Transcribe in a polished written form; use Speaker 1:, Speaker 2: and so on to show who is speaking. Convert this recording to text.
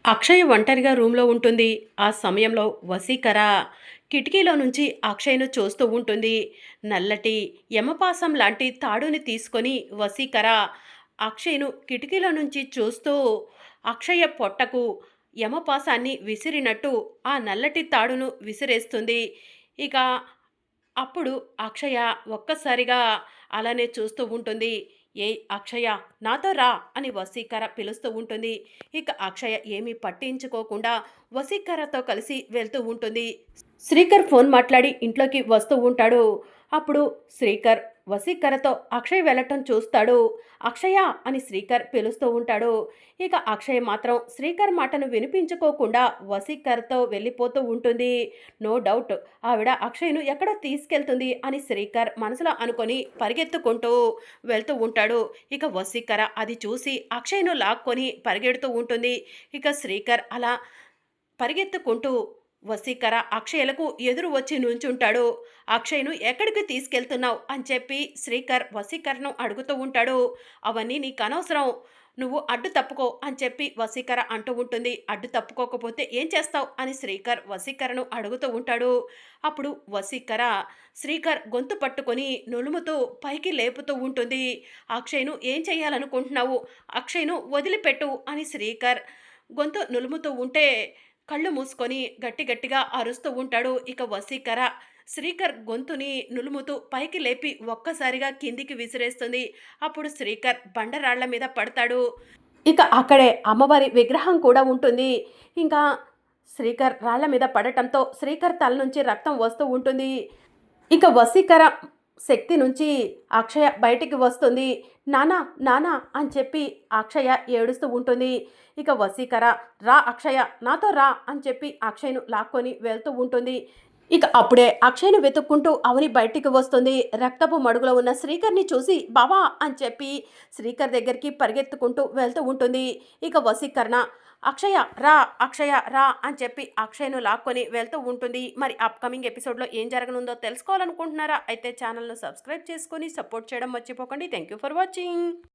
Speaker 1: అక్షయ్ ఒంటరిగా రూమ్‌లో ఉంటుంది. ఆ సమయంలో వసీకర కిటికీలో నుంచి అక్షయ్‌ను చూస్తూ ఉంటుంది. నల్లటి యమపాసం లాంటి తాడుని తీసుకొని వసీకర అక్షయ్‌ను కిటికీలో నుంచి చూస్తూ అక్షయ పొట్టకు యమపాసాన్ని విసిరినట్టు ఆ నల్లటి తాడును విసిరేస్తుంది. ఇక అప్పుడు అక్షయ ఒక్కసారిగా అలానే చూస్తూ ఉంటుంది. "ఏయ్ అక్షయ, నాతో రా" అని వసీకర పిలుస్తూ ఉంటుంది. ఇక అక్షయ ఏమీ పట్టించుకోకుండా వసీకరతో కలిసి వెళ్తూ ఉంటుంది. శ్రీకర్ ఫోన్ మాట్లాడి ఇంట్లోకి వస్తూ ఉంటాడు. అప్పుడు శ్రీకర్ వసీకరతో అక్షయ్ వెళ్ళటం చూస్తాడు. "అక్షయ" అని శ్రీకర్ పిలుస్తూ ఉంటాడు. ఇక అక్షయ్ మాత్రం శ్రీకర్ మాటను వినిపించుకోకుండా వసీకర్తో వెళ్ళిపోతూ ఉంటుంది. నో డౌట్ ఆవిడ అక్షయ్‌ను ఎక్కడో తీసుకెళ్తుంది అని శ్రీకర్ మనసులో అనుకొని పరిగెత్తుకుంటూ వెళ్తూ ఉంటాడు. ఇక వసీకర అది చూసి అక్షయ్‌ను లాక్కొని పరిగెడుతూ ఉంటుంది. ఇక శ్రీకర్ అలా పరిగెత్తుకుంటూ వసీకర అక్షయ్‌లకు ఎదురు వచ్చి నుంచుంటాడు. "అక్షయ్‌ను ఎక్కడికి తీసుకెళ్తున్నావు" అని చెప్పి శ్రీకర్ వసీకరను అడుగుతూ ఉంటాడు. "అవన్నీ నీకనవసరం. నువ్వు అడ్డు తప్పుకో" అని చెప్పి వసీకర అంటూ ఉంటుంది. "అడ్డు తప్పుకోకపోతే ఏం చేస్తావు" అని శ్రీకర్ వసీకరను అడుగుతూ ఉంటాడు. అప్పుడు వసీకర శ్రీకర్ గొంతు పట్టుకొని నులుముతూ పైకి లేపుతూ ఉంటుంది. "అక్షయ్‌ను ఏం చేయాలనుకుంటున్నావు? అక్షయ్‌ను వదిలిపెట్టు" అని శ్రీకర్ గొంతు నులుముతూ ఉంటే కళ్ళు మూసుకొని గట్టి గట్టిగా అరుస్తూ ఉంటాడు. ఇక వసీకర శ్రీకర్ గొంతుని నులుముతూ పైకి లేపి ఒక్కసారిగా కిందికి విసిరేస్తుంది. అప్పుడు శ్రీకర్ బండరాళ్ల మీద పడతాడు. ఇక అక్కడే అమ్మవారి విగ్రహం కూడా ఉంటుంది. ఇంకా శ్రీకర్ రాళ్ల మీద పడటంతో శ్రీకర్ తల నుంచి రక్తం వస్తూ ఉంటుంది. ఇక వసీకర శక్తి నుంచి అక్షయ బయటికి వస్తుంది. "నానా నానా" అని చెప్పి అక్షయ ఏడుస్తూ ఉంటుంది. ఇక వసీకర "రా అక్షయ, నాతో రా" అని చెప్పి అక్షయ్‌ను లాక్కొని వెళ్తూ ఉంటుంది. ఇక అప్పుడే అక్షయ్‌ను వెతుక్కుంటూ అవని బయటికి వస్తుంది. రక్తపు మడుగులో ఉన్న శ్రీకర్‌ని చూసి "బావా" అని చెప్పి శ్రీకర్ దగ్గరికి పరిగెత్తుకుంటూ వెళ్తూ ఉంటుంది. ఇక వసీకరణ "అక్షయ రా, అక్షయ రా" అని చెప్పి అక్షయ్‌ను లాక్కొని వెళ్తూ ఉంటుంది. మరి అప్‌కమింగ్ ఎపిసోడ్‌లో ఏం జరగనుందో తెలుసుకోవాలనుకుంటున్నారా? అయితే ఛానల్‌ను సబ్స్క్రైబ్ చేసుకొని సపోర్ట్ చేయడం మర్చిపోకండి. Thank you for watching.